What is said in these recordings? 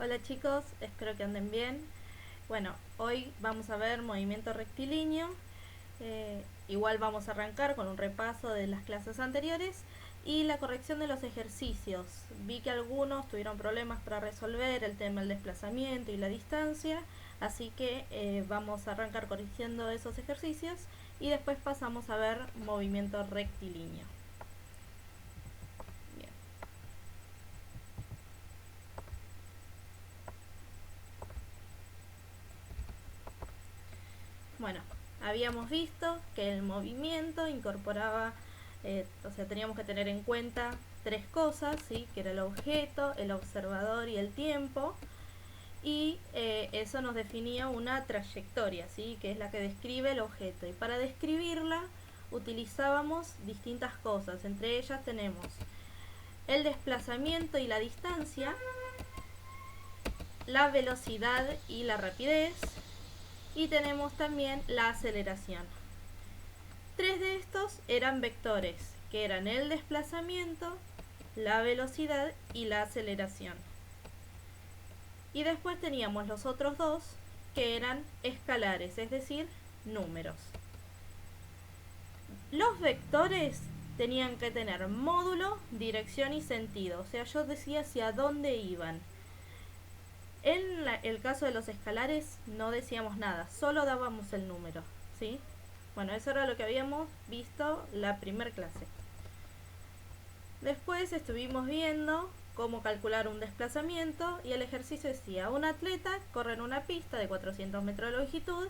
Hola chicos, espero que anden bien. Bueno, hoy vamos a ver movimiento rectilíneo. Igual vamos a arrancar con un repaso de las clases anteriores y la corrección de los ejercicios. Vi que algunos tuvieron problemas para resolver el tema del desplazamiento y la distancia, así que vamos a arrancar corrigiendo esos ejercicios y después pasamos a ver movimiento rectilíneo. Bien. Bueno, habíamos visto que el movimiento incorporaba, teníamos que tener en cuenta tres cosas, ¿sí? Que era el objeto, el observador y el tiempo. Y eso nos definía una trayectoria, ¿sí? Que es la que describe el objeto. Y para describirla utilizábamos distintas cosas. Entre ellas tenemos el desplazamiento y la distancia, la velocidad y la rapidez, y tenemos también la aceleración. Tres de estos eran vectores, que eran el desplazamiento, la velocidad y la aceleración. Y después teníamos los otros dos, que eran escalares, es decir, números. Los vectores tenían que tener módulo, dirección y sentido, o sea, yo decía hacia dónde iban. En el caso de los escalares no decíamos nada, solo dábamos el número, ¿sí? Bueno, eso era lo que habíamos visto la primera clase. Después estuvimos viendo cómo calcular un desplazamiento y el ejercicio decía: un atleta corre en una pista de 400 metros de longitud,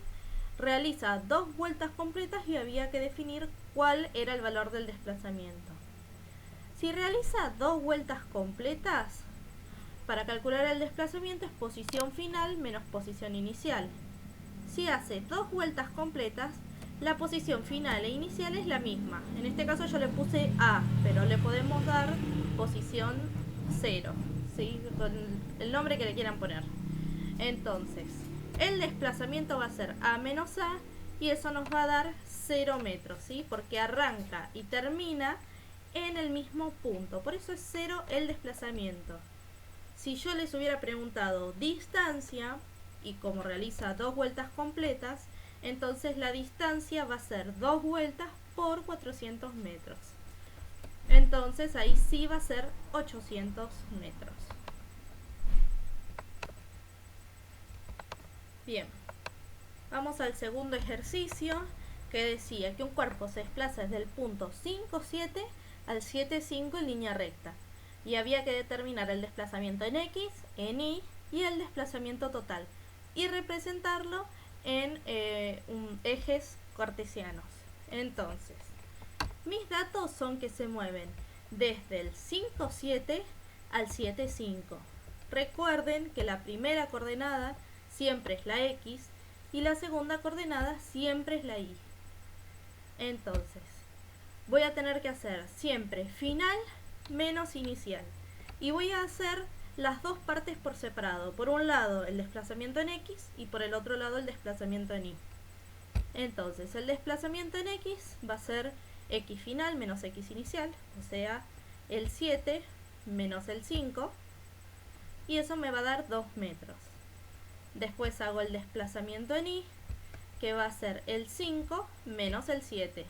realiza 2 vueltas completas y había que definir cuál era el valor del desplazamiento. Si realiza 2 vueltas completas, para calcular el desplazamiento es posición final menos posición inicial. Si hace 2 vueltas completas, la posición final e inicial es la misma. En este caso yo le puse A, pero le podemos dar posición 0, ¿sí? Con el nombre que le quieran poner. Entonces, el desplazamiento va a ser A menos A y eso nos va a dar 0 metros, ¿sí? Porque arranca y termina en el mismo punto. Por eso es 0 el desplazamiento. Si yo les hubiera preguntado distancia, y como realiza 2 vueltas completas, entonces la distancia va a ser 2 vueltas por 400 metros. Entonces ahí sí va a ser 800 metros. Bien, vamos al segundo ejercicio, que decía que un cuerpo se desplaza desde el punto 5,7 al 7,5 en línea recta. Y había que determinar el desplazamiento en X, en Y y el desplazamiento total. Y representarlo en ejes cartesianos. Entonces, mis datos son que se mueven desde el 5,7 al 7,5. Recuerden que la primera coordenada siempre es la X y la segunda coordenada siempre es la Y. Entonces, voy a tener que hacer siempre final menos inicial. Y voy a hacer las dos partes por separado. Por un lado el desplazamiento en X y por el otro lado el desplazamiento en Y. Entonces el desplazamiento en X va a ser X final menos X inicial, o sea, el 7 menos el 5, y eso me va a dar 2 metros. Después hago el desplazamiento en Y, que va a ser el 5 menos el 7,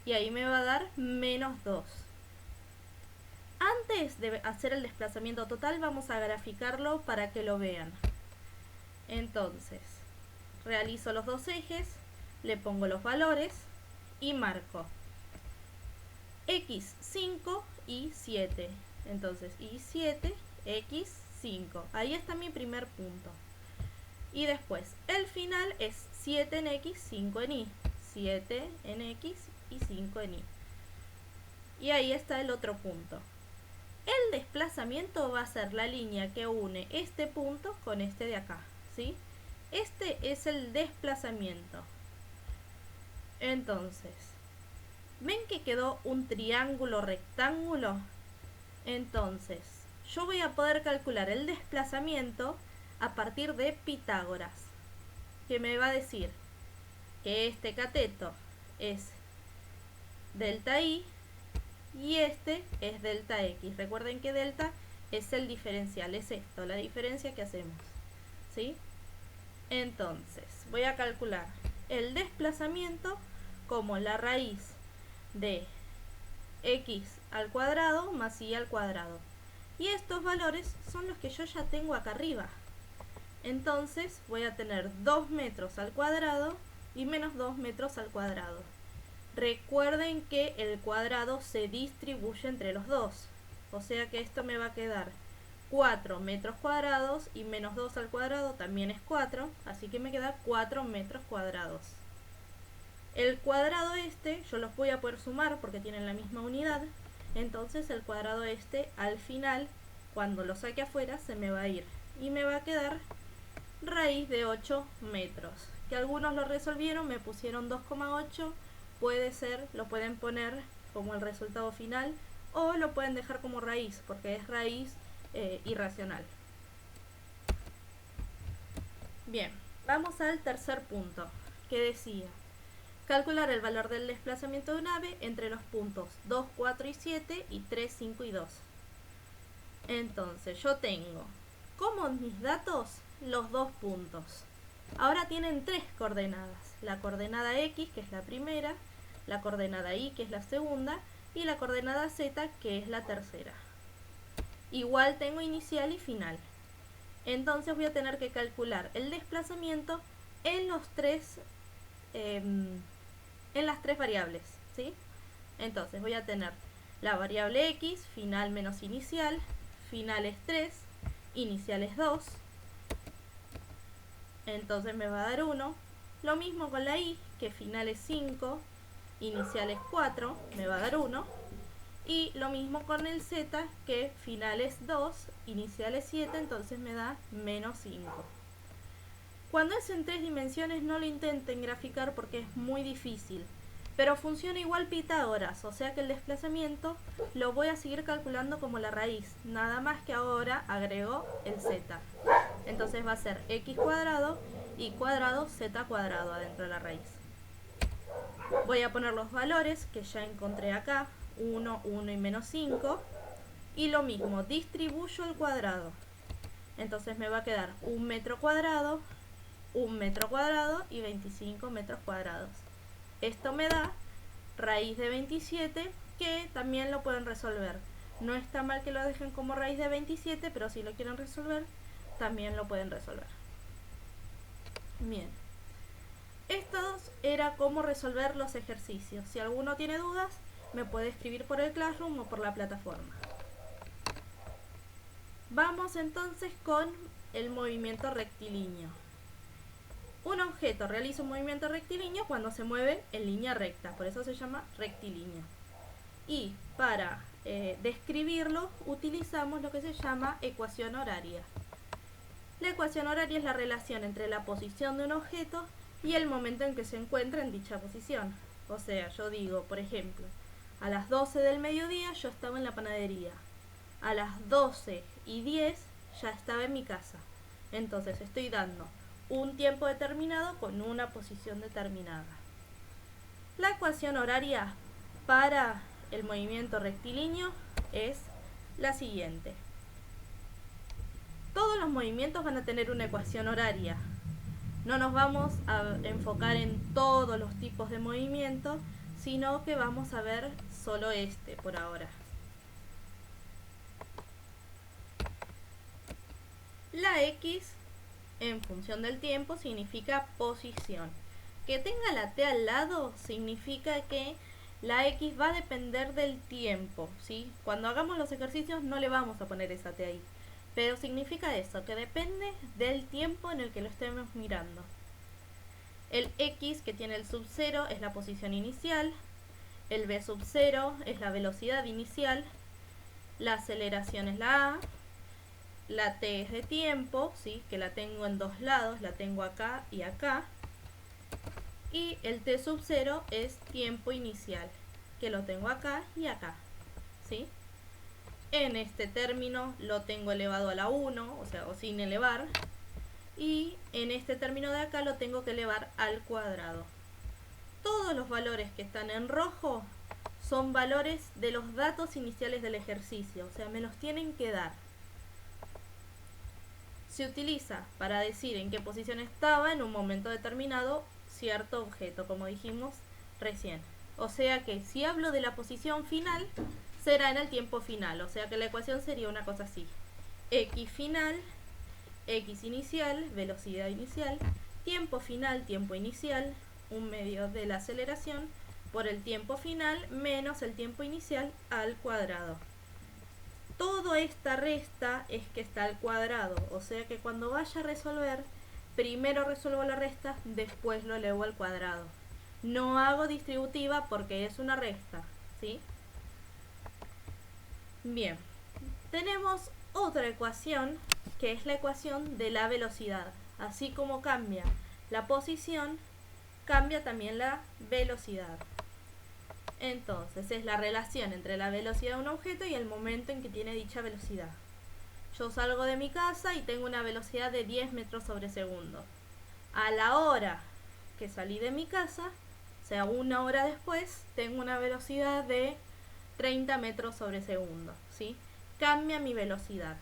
y ahí me va a dar menos 2. Antes de hacer el desplazamiento total vamos a graficarlo para que lo vean. Entonces, realizo los dos ejes, le pongo los valores y marco X5 y 7. Entonces, Y7, X5. Ahí está mi primer punto. Y después, el final es 7 en X, 5 en Y. 7 en X y 5 en Y. Y ahí está el otro punto. El desplazamiento va a ser la línea que une este punto con este de acá, ¿sí? Este es el desplazamiento. Entonces, ¿ven que quedó un triángulo rectángulo? Entonces, yo voy a poder calcular el desplazamiento a partir de Pitágoras, que me va a decir que este cateto es delta y este es delta x. Recuerden que delta es el diferencial, es esto, la diferencia que hacemos, ¿sí? Entonces, voy a calcular el desplazamiento como la raíz de x al cuadrado más y al cuadrado. Y estos valores son los que yo ya tengo acá arriba. Entonces voy a tener 2 metros al cuadrado y menos 2 metros al cuadrado. Recuerden que el cuadrado se distribuye entre los dos. O sea que esto me va a quedar 4 metros cuadrados y menos 2 al cuadrado también es 4. Así que me queda 4 metros cuadrados. El cuadrado este yo los voy a poder sumar porque tienen la misma unidad. Entonces el cuadrado este al final, cuando lo saque afuera, se me va a ir. Y me va a quedar raíz de 8 metros. Que algunos lo resolvieron, me pusieron 2,8. Puede ser, lo pueden poner como el resultado final. O lo pueden dejar como raíz, porque es raíz irracional. Bien, vamos al tercer punto, que decía calcular el valor del desplazamiento de un ave entre los puntos 2, 4 y 7 y 3, 5 y 2. Entonces yo tengo como mis datos los dos puntos. Ahora tienen tres coordenadas. La coordenada X, que es la primera, la coordenada Y, que es la segunda, y la coordenada Z, que es la tercera. Igual tengo inicial y final. Entonces voy a tener que calcular el desplazamiento en los en las tres variables, ¿sí? Entonces voy a tener la variable X, final menos inicial, final es 3, inicial es 2, entonces me va a dar 1. Lo mismo con la Y, que final es 5, inicial es 4, me va a dar 1. Y lo mismo con el Z, que final es 2, inicial es 7, entonces me da menos 5. Cuando es en tres dimensiones no lo intenten graficar porque es muy difícil, pero funciona igual Pitágoras, o sea que el desplazamiento lo voy a seguir calculando como la raíz, nada más que ahora agrego el z. Entonces va a ser x cuadrado y cuadrado z cuadrado adentro de la raíz. Voy a poner los valores que ya encontré acá, 1, 1 y menos 5, y lo mismo, distribuyo el cuadrado. Entonces me va a quedar 1 metro cuadrado, 1 metro cuadrado y 25 metros cuadrados. Esto me da raíz de 27, que también lo pueden resolver. No está mal que lo dejen como raíz de 27, pero si lo quieren resolver, también lo pueden resolver. Bien. Esto era cómo resolver los ejercicios. Si alguno tiene dudas, me puede escribir por el Classroom o por la plataforma. Vamos entonces con el movimiento rectilíneo. Un objeto realiza un movimiento rectilíneo cuando se mueve en línea recta, por eso se llama rectilíneo. Y para describirlo utilizamos lo que se llama ecuación horaria. La ecuación horaria es la relación entre la posición de un objeto y el momento en que se encuentra en dicha posición. O sea, yo digo, por ejemplo, a las 12 del mediodía yo estaba en la panadería. A las 12:10 ya estaba en mi casa. Entonces estoy dando un tiempo determinado con una posición determinada. La ecuación horaria para el movimiento rectilíneo es la siguiente. Todos los movimientos van a tener una ecuación horaria. No nos vamos a enfocar en todos los tipos de movimiento, sino que vamos a ver solo este por ahora. La X en función del tiempo significa posición. Que tenga la T al lado significa que la X va a depender del tiempo, ¿sí? Cuando hagamos los ejercicios no le vamos a poner esa T ahí. Pero significa eso, que depende del tiempo en el que lo estemos mirando. El X, que tiene el sub 0, es la posición inicial. El V sub 0 es la velocidad inicial. La aceleración es la A. La T es de tiempo, ¿sí? Que la tengo en dos lados, la tengo acá y acá. Y el T sub 0 es tiempo inicial, que lo tengo acá y acá, ¿sí? En este término lo tengo elevado a la 1, o sea, o sin elevar. Y en este término de acá lo tengo que elevar al cuadrado. Todos los valores que están en rojo son valores de los datos iniciales del ejercicio, o sea, me los tienen que dar. se utiliza para decir en qué posición estaba en un momento determinado cierto objeto, como dijimos recién. O sea que si hablo de la posición final, será en el tiempo final. O sea que la ecuación sería una cosa así. X final, X inicial, velocidad inicial, tiempo final, tiempo inicial, un medio de la aceleración, por el tiempo final menos el tiempo inicial al cuadrado. Toda esta resta es que está al cuadrado, o sea que cuando vaya a resolver, primero resuelvo la resta, después lo elevo al cuadrado. No hago distributiva porque es una resta, ¿sí? Bien, tenemos otra ecuación que es la ecuación de la velocidad. Así como cambia la posición, cambia también la velocidad. Entonces es la relación entre la velocidad de un objeto y el momento en que tiene dicha velocidad. Yo salgo de mi casa y tengo una velocidad de 10 metros sobre segundo. A la hora que salí de mi casa, o sea, una hora después, tengo una velocidad de 30 metros sobre segundo, ¿sí? Cambia mi velocidad.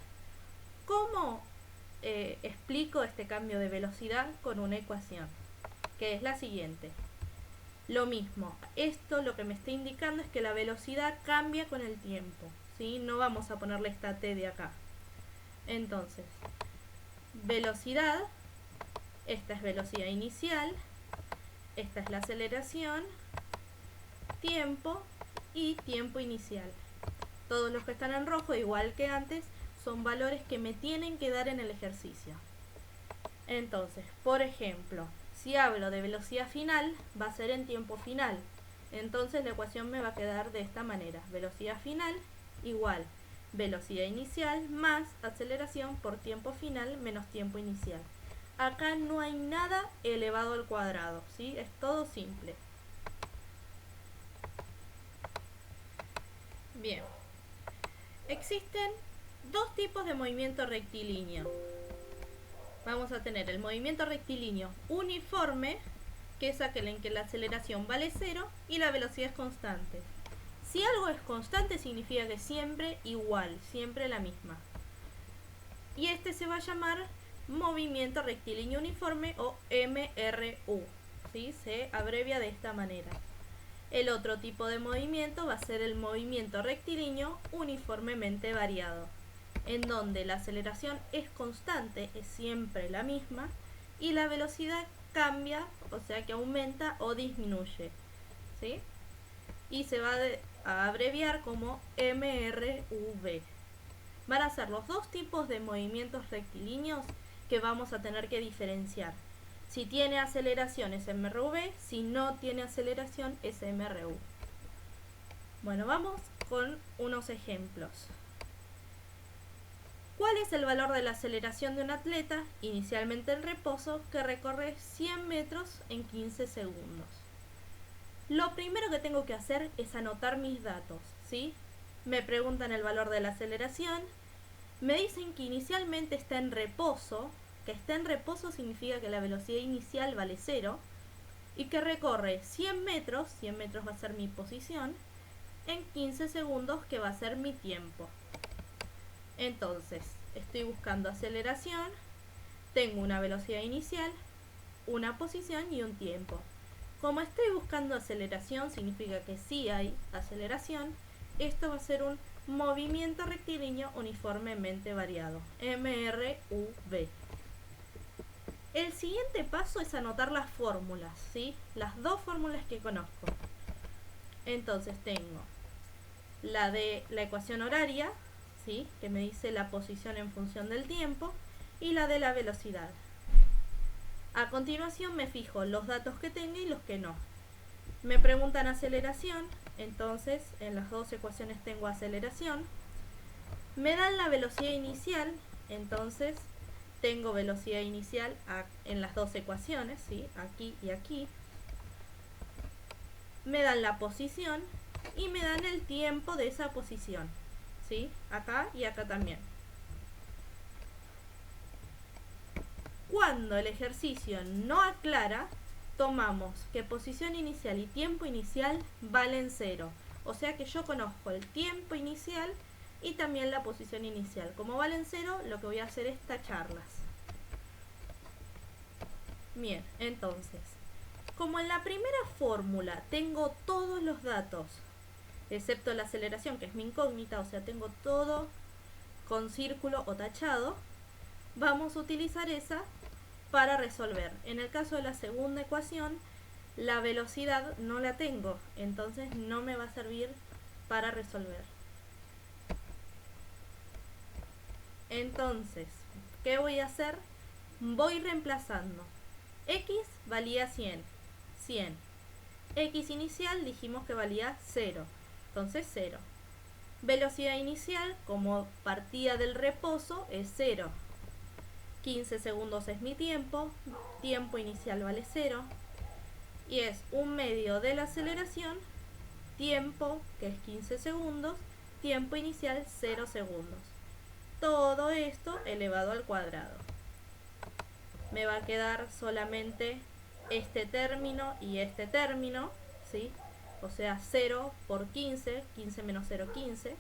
¿Cómo explico este cambio de velocidad? Con una ecuación, que es la siguiente. Lo mismo, esto lo que me está indicando es que la velocidad cambia con el tiempo, ¿sí? No vamos a ponerle esta t de acá. Entonces, velocidad, esta es velocidad inicial, esta es la aceleración, tiempo y tiempo inicial. Todos los que están en rojo, igual que antes, son valores que me tienen que dar en el ejercicio. Entonces, por ejemplo, si hablo de velocidad final, va a ser en tiempo final. Entonces la ecuación me va a quedar de esta manera. Velocidad final igual velocidad inicial más aceleración por tiempo final menos tiempo inicial. Acá no hay nada elevado al cuadrado, ¿sí? Es todo simple. Bien. Existen dos tipos de movimiento rectilíneo. Vamos a tener el movimiento rectilíneo uniforme, que es aquel en que la aceleración vale 0 y la velocidad es constante. Si algo es constante significa que siempre igual, siempre la misma. Y este se va a llamar movimiento rectilíneo uniforme o MRU, ¿sí? Se abrevia de esta manera. El otro tipo de movimiento va a ser el movimiento rectilíneo uniformemente variado, en donde la aceleración es constante, es siempre la misma, y la velocidad cambia, o sea que aumenta o disminuye, ¿sí? Y se va a abreviar como MRV. Van a ser los dos tipos de movimientos rectilíneos que vamos a tener que diferenciar. Si tiene aceleración es MRV, si no tiene aceleración es MRU. Bueno, vamos con unos ejemplos. ¿Cuál es el valor de la aceleración de un atleta, inicialmente en reposo, que recorre 100 metros en 15 segundos? Lo primero que tengo que hacer es anotar mis datos, ¿sí? Me preguntan el valor de la aceleración, me dicen que inicialmente está en reposo, que está en reposo significa que la velocidad inicial vale 0, y que recorre 100 metros va a ser mi posición, en 15 segundos que va a ser mi tiempo. Entonces, estoy buscando aceleración, tengo una velocidad inicial, una posición y un tiempo. Como estoy buscando aceleración, significa que sí hay aceleración, esto va a ser un movimiento rectilíneo uniformemente variado, MRUV. El siguiente paso es anotar las fórmulas, ¿sí? Las dos fórmulas que conozco. Entonces tengo la de la ecuación horaria, ¿sí? Que me dice la posición en función del tiempo, y la de la velocidad. A continuación me fijo los datos que tengo y los que no. Me preguntan aceleración, entonces en las dos ecuaciones tengo aceleración. Me dan la velocidad inicial, entonces tengo velocidad inicial en las dos ecuaciones, ¿sí? Aquí y aquí. Me dan la posición y me dan el tiempo de esa posición, ¿sí? Acá y acá también. Cuando el ejercicio no aclara, tomamos que posición inicial y tiempo inicial valen 0. O sea que yo conozco el tiempo inicial y también la posición inicial. Como valen 0, lo que voy a hacer es tacharlas. Bien, entonces, como en la primera fórmula tengo todos los datos, excepto la aceleración, que es mi incógnita, o sea, tengo todo con círculo o tachado, vamos a utilizar esa para resolver. En el caso de la segunda ecuación, la velocidad no la tengo, entonces no me va a servir para resolver. Entonces, ¿qué voy a hacer? Voy reemplazando. X valía 100. X inicial dijimos que valía 0. Entonces 0. Velocidad inicial, como partía del reposo, es 0. 15 segundos es mi tiempo. Tiempo inicial vale 0. Y es un medio de la aceleración. Tiempo, que es 15 segundos. Tiempo inicial 0 segundos. Todo esto elevado al cuadrado. Me va a quedar solamente este término y este término, ¿sí? O sea, 0 por 15, 15 menos 0, 15.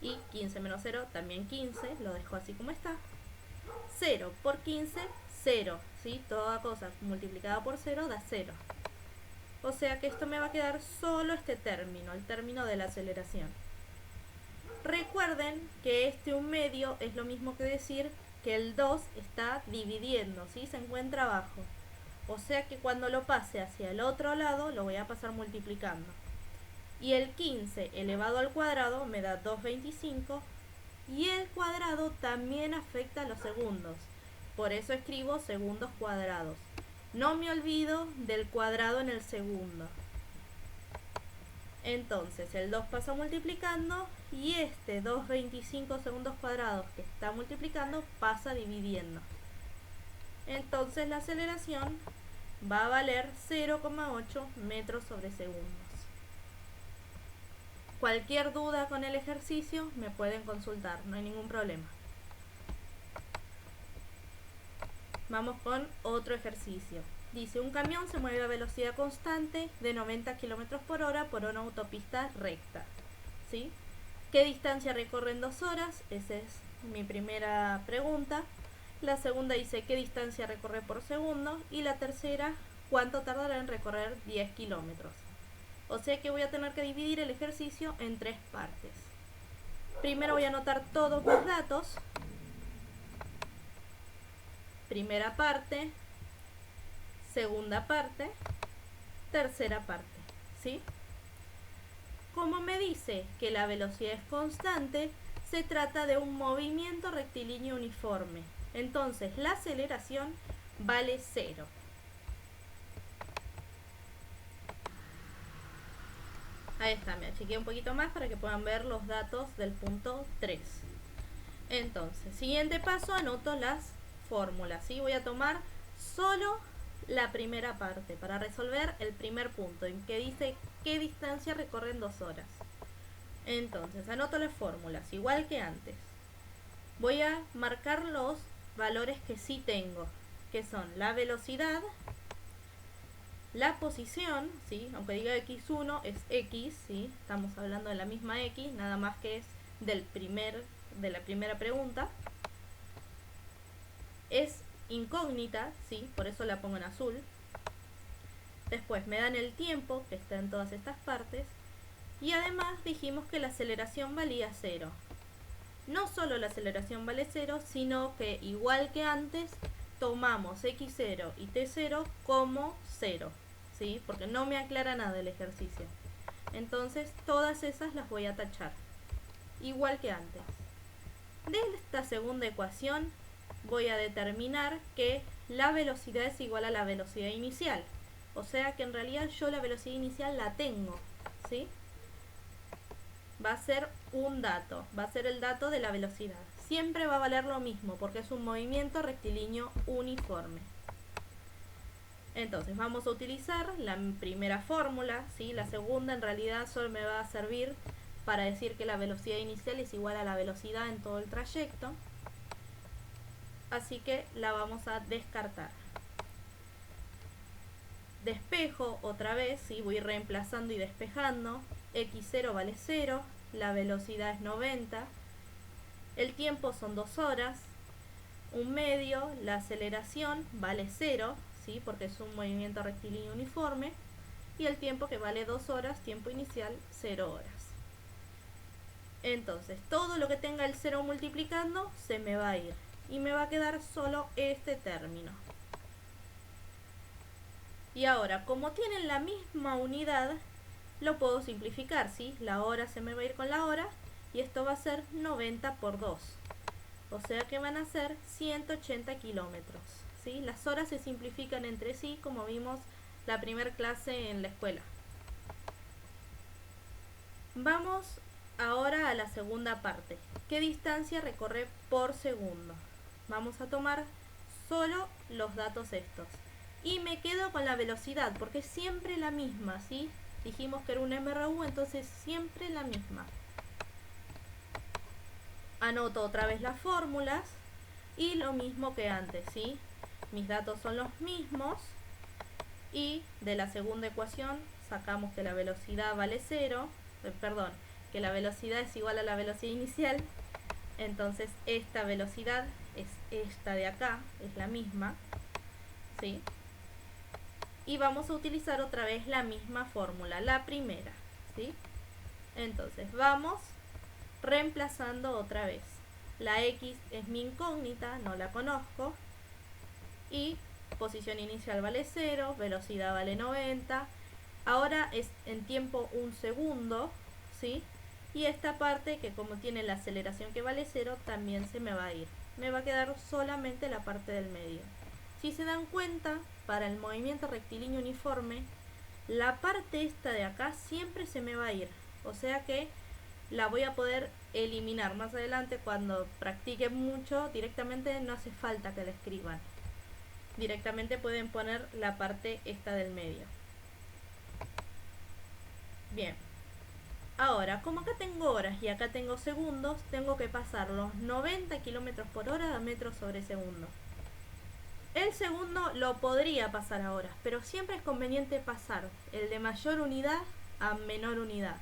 Y 15 menos 0, también 15, lo dejo así como está. 0 por 15, 0, ¿sí? Toda cosa multiplicada por 0 da 0. O sea que esto me va a quedar solo este término, el término de la aceleración. Recuerden que este 1/2 es lo mismo que decir que el 2 está dividiendo, ¿sí? Se encuentra abajo. O sea que cuando lo pase hacia el otro lado, lo voy a pasar multiplicando. Y el 15 elevado al cuadrado me da 2,25. Y el cuadrado también afecta a los segundos. Por eso escribo segundos cuadrados. No me olvido del cuadrado en el segundo. Entonces el 2 pasa multiplicando y este 2,25 segundos cuadrados que está multiplicando pasa dividiendo. Entonces la aceleración va a valer 0,8 metros sobre segundos. Cualquier duda con el ejercicio me pueden consultar, no hay ningún problema. Vamos con otro ejercicio. Dice, un camión se mueve a velocidad constante de 90 km por hora por una autopista recta. ¿Sí? ¿Qué distancia recorre en 2 horas? Esa es mi primera pregunta. La segunda dice, ¿qué distancia recorre por segundo? Y la tercera, ¿cuánto tardará en recorrer 10 kilómetros? O sea que voy a tener que dividir el ejercicio en 3 partes. Primero voy a anotar todos mis datos. Primera parte, segunda parte, tercera parte, ¿sí? Como me dice que la velocidad es constante, se trata de un movimiento rectilíneo uniforme. Entonces la aceleración vale 0. Ahí está, me achiqué un poquito más para que puedan ver los datos del punto 3. Entonces, siguiente paso, anoto las fórmulas, ¿sí? Voy a tomar solo la primera parte para resolver el primer punto, en que dice qué distancia recorre en 2 horas. Entonces, anoto las fórmulas, igual que antes. Voy a marcar los valores que sí tengo, que son la velocidad, la posición, ¿sí? Aunque diga x1 es x, ¿sí? Estamos hablando de la misma x, nada más que es de la primera pregunta. Es incógnita, ¿sí? Por eso la pongo en azul. Después me dan el tiempo, que está en todas estas partes. Y además dijimos que la aceleración valía 0. No solo la aceleración vale 0, sino que igual que antes, tomamos x0 y t0 como 0, ¿sí? Porque no me aclara nada el ejercicio. Entonces todas esas las voy a tachar, igual que antes. De esta segunda ecuación voy a determinar que la velocidad es igual a la velocidad inicial. O sea que en realidad yo la velocidad inicial la tengo, ¿sí? Va a ser un dato, va a ser el dato de la velocidad. Siempre va a valer lo mismo porque es un movimiento rectilíneo uniforme. Entonces vamos a utilizar la primera fórmula, ¿sí? La segunda en realidad solo me va a servir para decir que la velocidad inicial es igual a la velocidad en todo el trayecto. Así que la vamos a descartar. Despejo otra vez, ¿sí? Voy reemplazando y despejando. x0 vale 0, la velocidad es 90, el tiempo son 2 horas, un medio, la aceleración vale 0, ¿sí? Porque es un movimiento rectilíneo uniforme. Y el tiempo que vale 2 horas, tiempo inicial 0 horas. Entonces, todo lo que tenga el 0 multiplicando se me va a ir. Y me va a quedar solo este término. Y ahora, como tienen la misma unidad, lo puedo simplificar, ¿sí? La hora se me va a ir con la hora y esto va a ser 90 por 2. O sea que van a ser 180 kilómetros, ¿sí? Las horas se simplifican entre sí, como vimos la primera clase en la escuela. Vamos ahora a la segunda parte. ¿Qué distancia recorre por segundo? Vamos a tomar solo los datos estos. Y me quedo con la velocidad, porque es siempre la misma, ¿sí? Dijimos que era un MRU, entonces siempre la misma. Anoto otra vez las fórmulas y lo mismo que antes, ¿sí? Mis datos son los mismos y de la segunda ecuación sacamos que la velocidad vale 0, que la velocidad es igual a la velocidad inicial. Entonces esta velocidad es esta de acá, es la misma, ¿sí? Y vamos a utilizar otra vez la misma fórmula, la primera, ¿sí? Entonces vamos reemplazando otra vez. La X es mi incógnita, no la conozco. Y posición inicial vale 0, velocidad vale 90. Ahora es en tiempo 1 segundo, ¿sí? Y esta parte, que como tiene la aceleración que vale 0, también se me va a ir. Me va a quedar solamente la parte del medio. Si se dan cuenta, para el movimiento rectilíneo uniforme, la parte esta de acá siempre se me va a ir. O sea que la voy a poder eliminar más adelante cuando practique mucho. Directamente no hace falta que la escriban. Directamente pueden poner la parte esta del medio. Bien. Ahora, como acá tengo horas y acá tengo segundos, tengo que pasar los 90 km por hora a metros sobre segundo. El segundo lo podría pasar a horas, pero siempre es conveniente pasar el de mayor unidad a menor unidad.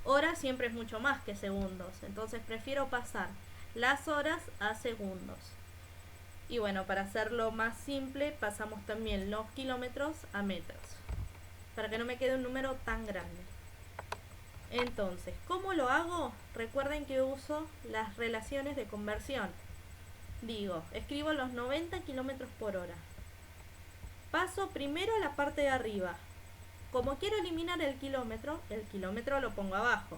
Horas siempre es mucho más que segundos, entonces prefiero pasar las horas a segundos. Y bueno, para hacerlo más simple, pasamos también los kilómetros a metros, para que no me quede un número tan grande. Entonces, ¿cómo lo hago? Recuerden que uso las relaciones de conversión. Digo, escribo los 90 kilómetros por hora. Paso primero a la parte de arriba. Como quiero eliminar el kilómetro lo pongo abajo.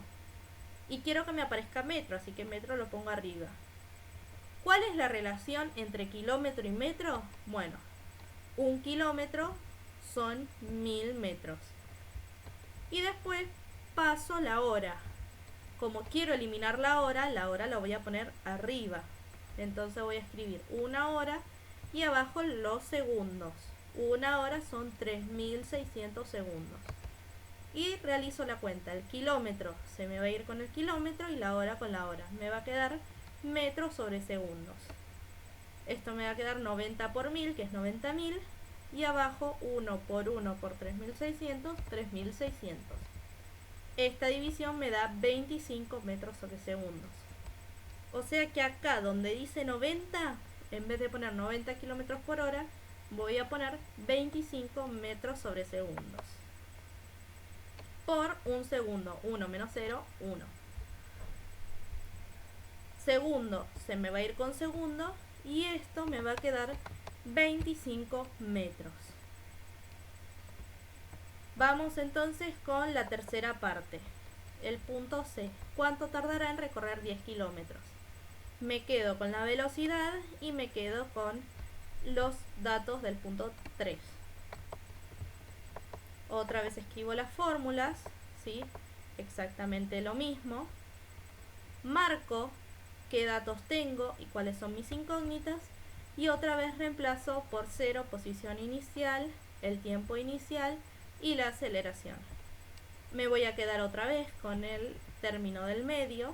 Y quiero que me aparezca metro, así que metro lo pongo arriba. ¿Cuál es la relación entre kilómetro y metro? Bueno, 1 kilómetro son 1000 metros. Y después paso la hora. Como quiero eliminar la hora la voy a poner arriba. Entonces voy a escribir 1 hora y abajo los segundos. 1 hora son 3600 segundos. Y realizo la cuenta. El kilómetro se me va a ir con el kilómetro y la hora con la hora. Me va a quedar metros sobre segundos. Esto me va a quedar 90 por 1000, que es 90.000. Y abajo 1 por 1 por 3600, 3600. Esta división me da 25 metros sobre segundos. O sea que acá donde dice 90, en vez de poner 90 kilómetros por hora, voy a poner 25 metros sobre segundos. Por un segundo. 1 menos 0, 1. Segundo se me va a ir con segundo y esto me va a quedar 25 metros. Vamos entonces con la tercera parte. El punto C. ¿Cuánto tardará en recorrer 10 kilómetros? Me quedo con la velocidad y me quedo con los datos del punto 3. Otra vez escribo las fórmulas, ¿sí? Exactamente lo mismo. Marco qué datos tengo y cuáles son mis incógnitas. Y otra vez reemplazo por 0 posición inicial, el tiempo inicial y la aceleración. Me voy a quedar otra vez con el término del medio.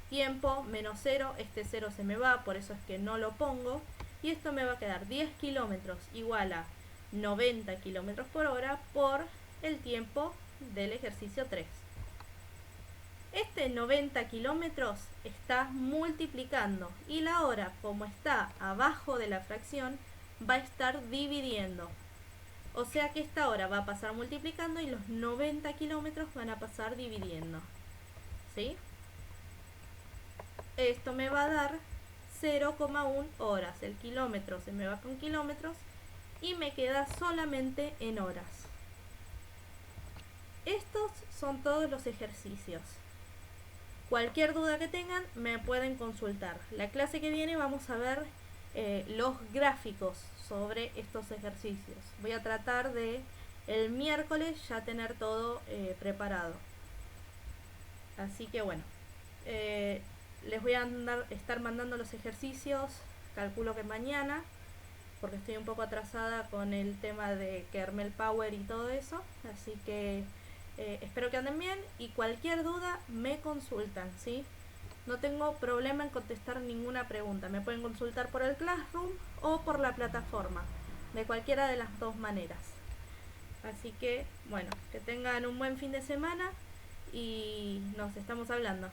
Tiempo menos 0, este 0 se me va, por eso es que no lo pongo. Y esto me va a quedar 10 kilómetros igual a 90 kilómetros por hora por el tiempo del ejercicio 3. Este 90 kilómetros está multiplicando y la hora, como está abajo de la fracción, va a estar dividiendo. O sea que esta hora va a pasar multiplicando y los 90 kilómetros van a pasar dividiendo. ¿Sí? Esto me va a dar 0,1 horas. El kilómetro se me va con kilómetros y me queda solamente en horas. Estos son todos los ejercicios. Cualquier duda que tengan me pueden consultar. La clase que viene vamos a ver los gráficos sobre estos ejercicios. Voy a tratar de el miércoles ya tener todo preparado. Así que bueno, les voy a estar mandando los ejercicios, calculo que mañana, porque estoy un poco atrasada con el tema de kernel power y todo eso. Así que espero que anden bien y cualquier duda me consultan, ¿sí? No tengo problema en contestar ninguna pregunta. Me pueden consultar por el Classroom o por la plataforma, de cualquiera de las dos maneras. Así que, bueno, que tengan un buen fin de semana y nos estamos hablando.